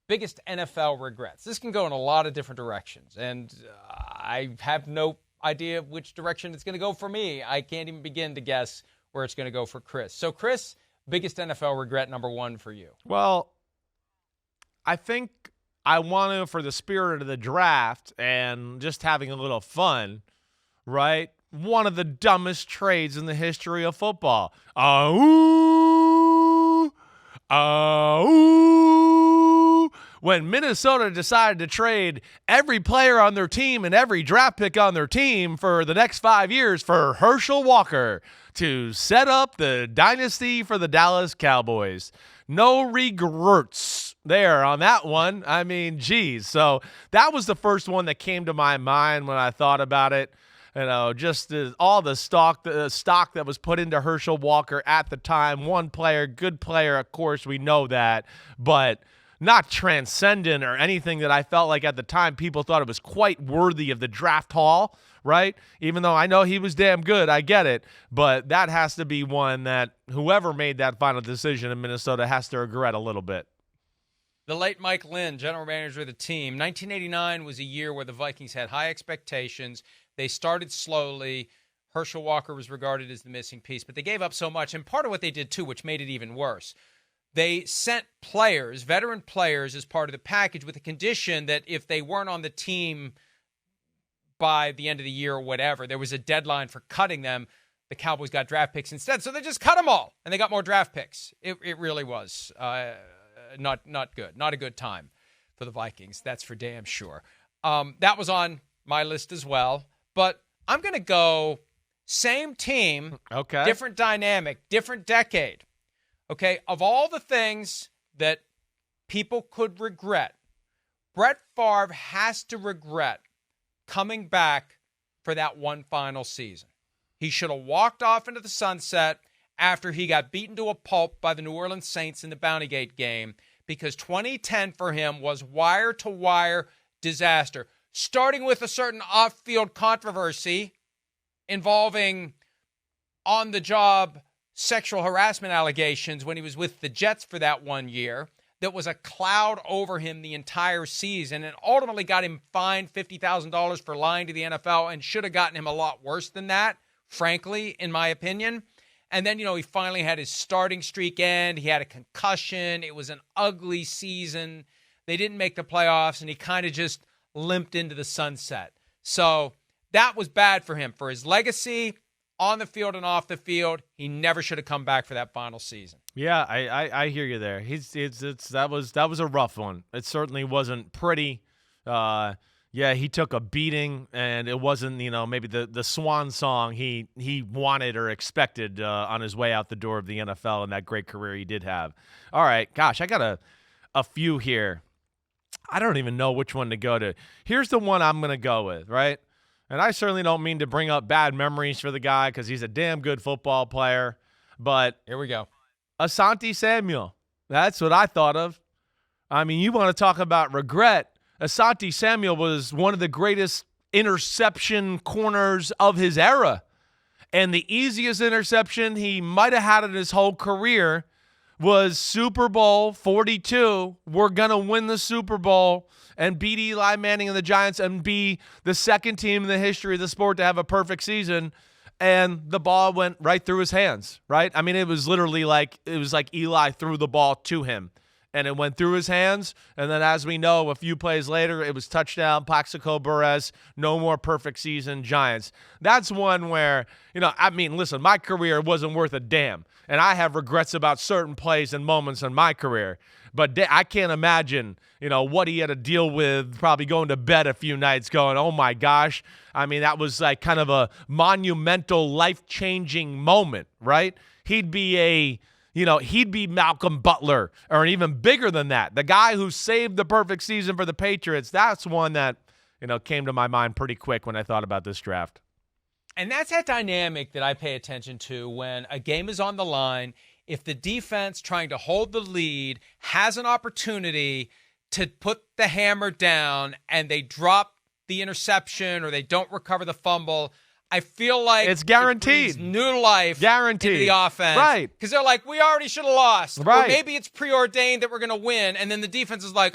biggest NFL regrets. This can go in a lot of different directions, and I have no idea which direction it's going to go for me. I can't even begin to guess where it's going to go for Chris. So, Chris, biggest NFL regret number one for you? Well, I think I want to, for the spirit of the draft and just having a little fun, right? One of the dumbest trades in the history of football. When Minnesota decided to trade every player on their team and every draft pick on their team for the next 5 years for Herschel Walker to set up the dynasty for the Dallas Cowboys. No regrets there on that one. I mean, geez. So that was the first one that came to my mind when I thought about it. You know, just all the stock that was put into Herschel Walker at the time. One player, good player, of course, we know that, but not transcendent or anything that I felt like at the time people thought it was quite worthy of the draft haul, right? Even though I know he was damn good, I get it, but that has to be one that whoever made that final decision in Minnesota has to regret a little bit. The late Mike Lynn, general manager of the team. 1989 was a year where the Vikings had high expectations. They started slowly. Herschel Walker was regarded as the missing piece, but they gave up so much. And part of what they did, too, which made it even worse, they sent players, veteran players, as part of the package with the condition that if they weren't on the team by the end of the year or whatever, there was a deadline for cutting them. The Cowboys got draft picks instead, so they just cut them all, and they got more draft picks. It really was not good. Not a good time for the Vikings. That's for damn sure. That was on my list as well. But I'm going to go same team, okay, different dynamic, different decade. Okay, of all the things that people could regret, Brett Favre has to regret coming back for that one final season. He should have walked off into the sunset after he got beaten to a pulp by the New Orleans Saints in the Bounty Gate game, because 2010 for him was wire-to-wire disaster, starting with a certain off-field controversy involving on-the-job sexual harassment allegations when he was with the Jets for that 1 year. That was a cloud over him the entire season and ultimately got him fined $50,000 for lying to the NFL and should have gotten him a lot worse than that, frankly, in my opinion. And then, he finally had his starting streak end. He had a concussion. It was an ugly season. They didn't make the playoffs, and he kind of just limped into the sunset. So that was bad for him. For his legacy, on the field and off the field, he never should have come back for that final season. Yeah, I hear you there. That was a rough one. It certainly wasn't pretty. Yeah, he took a beating, and it wasn't, maybe the swan song he wanted or expected on his way out the door of the NFL and that great career he did have. All right, gosh, I got a few here. I don't even know which one to go to. Here's the one I'm going to go with, right? And I certainly don't mean to bring up bad memories for the guy because he's a damn good football player. But here we go. Asante Samuel. That's what I thought of. I mean, you want to talk about regret. Asante Samuel was one of the greatest interception corners of his era. And the easiest interception he might have had in his whole career was Super Bowl 42. We're going to win the Super Bowl and beat Eli Manning and the Giants and be the second team in the history of the sport to have a perfect season. And the ball went right through his hands, right? I mean, it was literally like Eli threw the ball to him. And it went through his hands. And then, as we know, a few plays later, it was touchdown, Plaxico Burress, no more perfect season, Giants. That's one where, listen, my career wasn't worth a damn. And I have regrets about certain plays and moments in my career. But I can't imagine, what he had to deal with, probably going to bed a few nights going, oh, my gosh. I mean, that was like kind of a monumental, life-changing moment, right? He'd be Malcolm Butler, or even bigger than that. The guy who saved the perfect season for the Patriots, that's one that, came to my mind pretty quick when I thought about this draft. And that's that dynamic that I pay attention to when a game is on the line. If the defense trying to hold the lead has an opportunity to put the hammer down and they drop the interception or they don't recover the fumble, I feel like it's guaranteed. It new life guaranteed into the offense. Right. Because they're like, we already should have lost. Right. Or maybe it's preordained that we're going to win, and then the defense is like,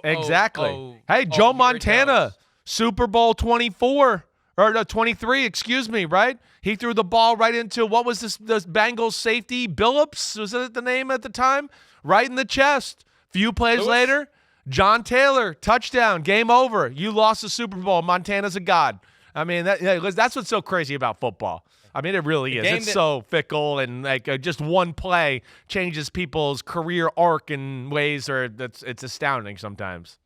exactly. Hey, Joe Montana, Super Bowl 24. Or no, 23, excuse me, right? He threw the ball right into, what was this Bengals safety? Billups, was that the name at the time? Right in the chest. Few plays later, John Taylor, touchdown, game over. You lost the Super Bowl. Montana's a god. I mean, that's what's so crazy about football. I mean, it really is. It's so fickle, and like just one play changes people's career arc in ways it's astounding sometimes.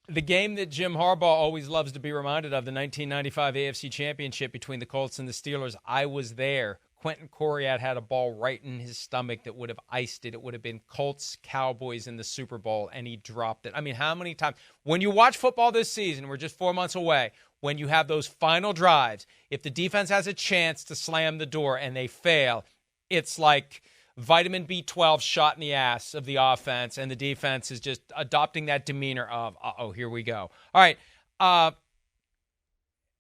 The game that Jim Harbaugh always loves to be reminded of, the 1995 AFC Championship between the Colts and the Steelers, I was there. Quentin Coriat had a ball right in his stomach that would have iced it. It would have been Colts-Cowboys in the Super Bowl, and he dropped it. I mean, how many times? When you watch football this season, we're just 4 months away, when you have those final drives, if the defense has a chance to slam the door and they fail, it's like vitamin B12 shot in the ass of the offense, and the defense is just adopting that demeanor of, here we go. All right,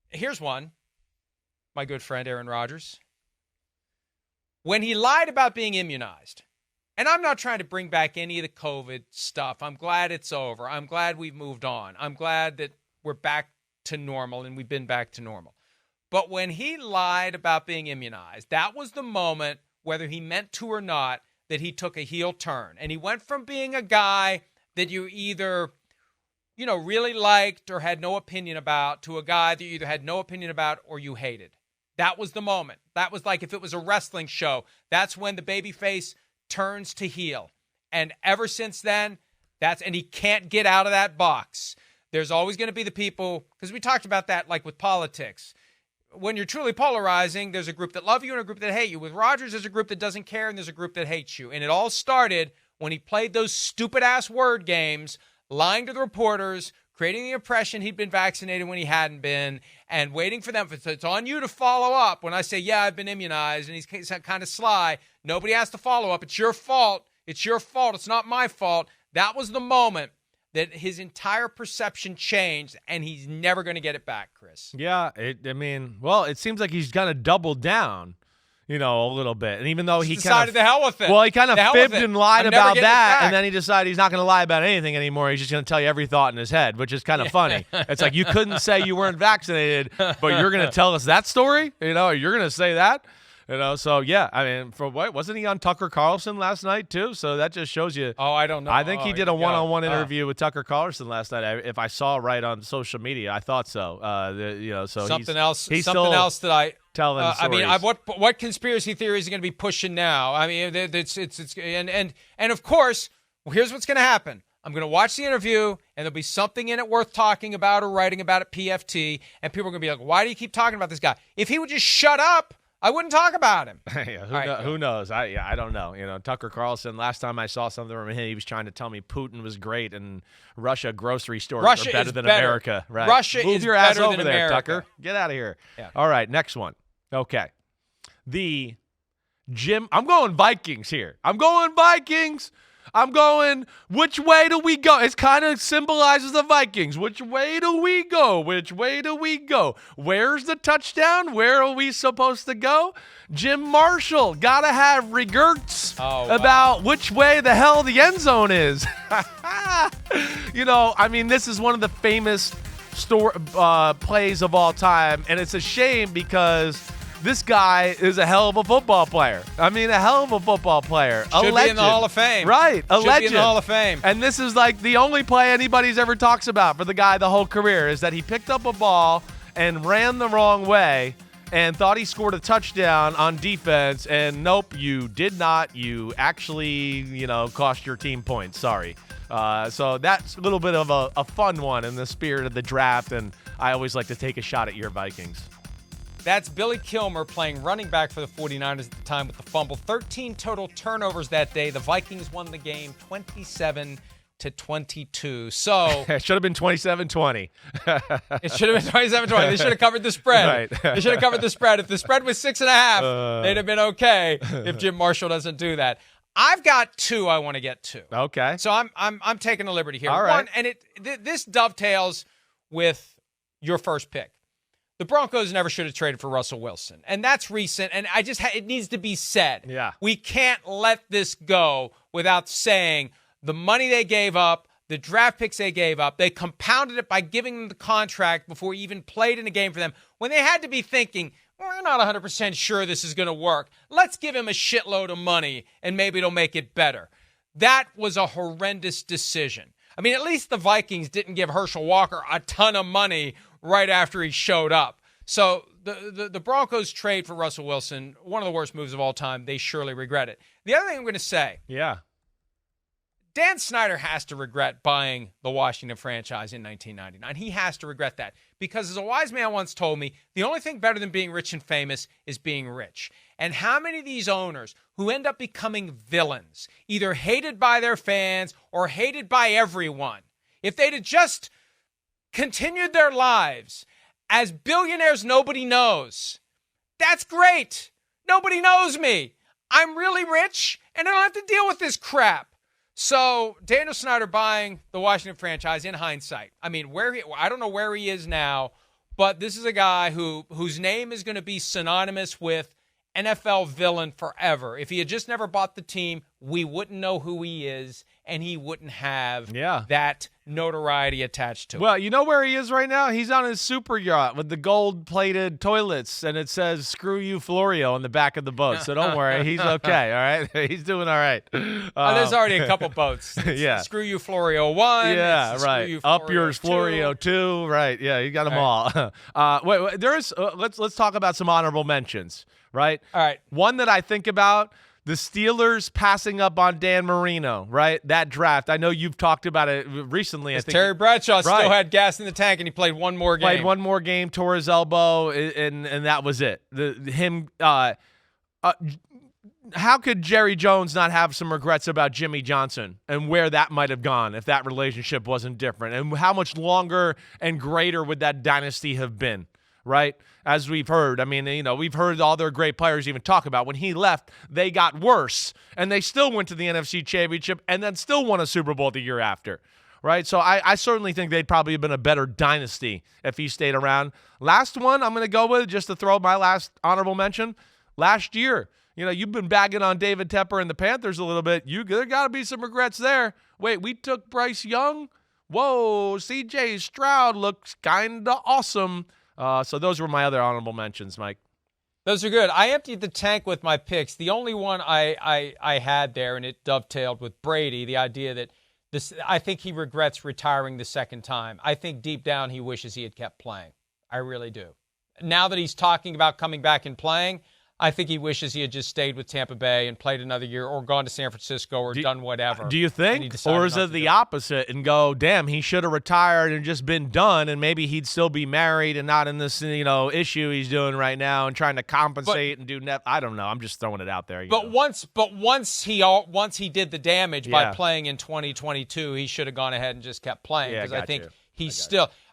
here's one. My good friend Aaron Rodgers. When he lied about being immunized, and I'm not trying to bring back any of the COVID stuff. I'm glad it's over. I'm glad we've moved on. I'm glad that we're back to normal, and we've been back to normal. But when he lied about being immunized, that was the moment, whether he meant to or not, that he took a heel turn. And he went from being a guy that you either, really liked or had no opinion about, to a guy that you either had no opinion about or you hated. That was the moment. That was like if it was a wrestling show, that's when the babyface turns to heel. And ever since then, and he can't get out of that box. There's always going to be the people, because we talked about that like with politics. When you're truly polarizing, there's a group that love you and a group that hate you. With Rodgers, there's a group that doesn't care, and there's a group that hates you. And it all started when he played those stupid-ass word games, lying to the reporters, creating the impression he'd been vaccinated when he hadn't been, and waiting for them. It's on you to follow up. When I say, yeah, I've been immunized, and he's kind of sly, nobody has to follow up. It's your fault. It's your fault. It's not my fault. That was the moment that his entire perception changed, and he's never going to get it back, Chris. Yeah, it seems like he's kind of doubled down, a little bit. And even though he decided the hell with it. Well, he kind of fibbed and lied about that, and then he decided he's not going to lie about anything anymore. He's just going to tell you every thought in his head, which is kind of funny. It's like, you couldn't say you weren't vaccinated, but you're going to tell us that story? You're going to say that? So yeah, I mean, wasn't he on Tucker Carlson last night too? So that just shows you. Oh, I don't know. I think he did a one-on-one interview with Tucker Carlson last night. If I saw right on social media, I thought so. So something else that I tell them. I mean, what conspiracy theories are going to be pushing now? I mean, it's and of course, here's what's going to happen. I'm going to watch the interview, and there'll be something in it worth talking about or writing about at PFT, and people are going to be like, "Why do you keep talking about this guy? If he would just shut up, I wouldn't talk about him." Who knows? I don't know. Tucker Carlson, last time I saw something from him, he was trying to tell me Putin was great and Russia grocery stores are better than America. Right. Russia Move is your ass better over than there, America. Tucker. Get out of here. Yeah. All right, next one. Okay. I'm going Vikings here. I'm going Vikings. I'm going, which way do we go? It kind of symbolizes the Vikings. Which way do we go? Which way do we go? Where's the touchdown? Where are we supposed to go? Jim Marshall got to have regrets about which way the hell the end zone is. This is one of the famous plays of all time, and it's a shame because this guy is a hell of a football player. A hell of a football player. Should be in the Hall of Fame. Right. A legend. Should be in the Hall of Fame. And this is like the only play anybody's ever talks about for the guy the whole career is that he picked up a ball and ran the wrong way and thought he scored a touchdown on defense. And nope, you did not. You actually, cost your team points. Sorry. So that's a little bit of a fun one in the spirit of the draft. And I always like to take a shot at your Vikings. That's Billy Kilmer playing running back for the 49ers at the time with the fumble. 13 total turnovers that day. The Vikings won the game 27-22. So it should have been 27-20. It should have been 27-20. They should have covered the spread. Right. They should have covered the spread. If the spread was 6.5, they'd have been okay if Jim Marshall doesn't do that. I've got two I want to get to. Okay. So I'm taking a liberty here. All right. One, and this dovetails with your first pick. the Broncos never should have traded for Russell Wilson. And that's recent, and it needs to be said. Yeah. We can't let this go without saying the money they gave up, the draft picks they gave up, they compounded it by giving them the contract before he even played in a game for them, when they had to be thinking, we're not 100% sure this is going to work. Let's give him a shitload of money, and maybe it'll make it better. That was a horrendous decision. I mean, at least the Vikings didn't give Herschel Walker a ton of money right after he showed up. So the Broncos trade for Russell Wilson, one of the worst moves of all time. They surely regret it. The other thing I'm going to say, Dan Snyder has to regret buying the Washington franchise in 1999. He has to regret that because, as a wise man once told me, the only thing better than being rich and famous is being rich. And how many of these owners who end up becoming villains, either hated by their fans or hated by everyone, if they'd have just continued their lives as billionaires nobody knows, that's great. Nobody knows me. I'm really rich, and I don't have to deal with this crap. So Daniel Snyder buying the Washington franchise in hindsight. I mean, I don't know where he is now, but this is a guy whose name is going to be synonymous with NFL villain forever. If he had just never bought the team, we wouldn't know who he is, and he wouldn't have that notoriety attached to it. Well, you know where he is right now? He's on his super yacht with the gold-plated toilets, and it says, "Screw you, Florio," on the back of the boat. So don't worry. He's okay, all right? He's doing all right. There's already a couple boats. Screw you, Florio 1. Yeah, right. Screw you, Florio Up yours, 2. Florio 2. Right, yeah, you got them all. Wait, let's talk about some honorable mentions, right? All right. One that I think about, the Steelers passing up on Dan Marino, right? That draft. I know you've talked about it recently. I think Terry Bradshaw still had gas in the tank, and he played one more game. Tore his elbow, and that was it. How could Jerry Jones not have some regrets about Jimmy Johnson and where that might have gone if that relationship wasn't different? And how much longer and greater would that dynasty have been? Right? As we've heard. I mean, we've heard all their great players even talk about when he left, they got worse, and they still went to the NFC Championship and then still won a Super Bowl the year after, right? So I certainly think they'd probably have been a better dynasty if he stayed around. Last one I'm going to go with, just to throw my last honorable mention, last year. You've been bagging on David Tepper and the Panthers a little bit. There got to be some regrets there. Wait, we took Bryce Young? Whoa, C.J. Stroud looks kind of awesome. So those were my other honorable mentions, Mike. Those are good. I emptied the tank with my picks. The only one I had there, and it dovetailed with Brady, the idea that I think he regrets retiring the second time. I think deep down he wishes he had kept playing. I really do. Now that he's talking about coming back and playing, I think he wishes he had just stayed with Tampa Bay and played another year or gone to San Francisco or done whatever. Do you think? Or is it the opposite and go, damn, he should have retired and just been done, and maybe he'd still be married and not in this issue he's doing right now and trying to compensate and do I don't know. I'm just throwing it out there. Once he did the damage by playing in 2022, he should have gone ahead and just kept playing because I think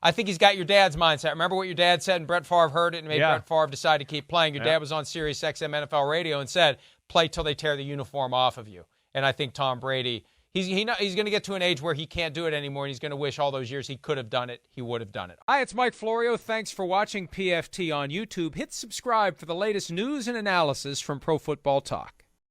I think he's got your dad's mindset. Remember what your dad said, and Brett Favre heard it and made Brett Favre decide to keep playing. Your dad was on Sirius XM NFL radio and said, play till they tear the uniform off of you. And I think Tom Brady, he's going to get to an age where he can't do it anymore, and he's going to wish all those years he could have done it, he would have done it. Hi, it's Mike Florio. Thanks for watching PFT on YouTube. Hit subscribe for the latest news and analysis from Pro Football Talk.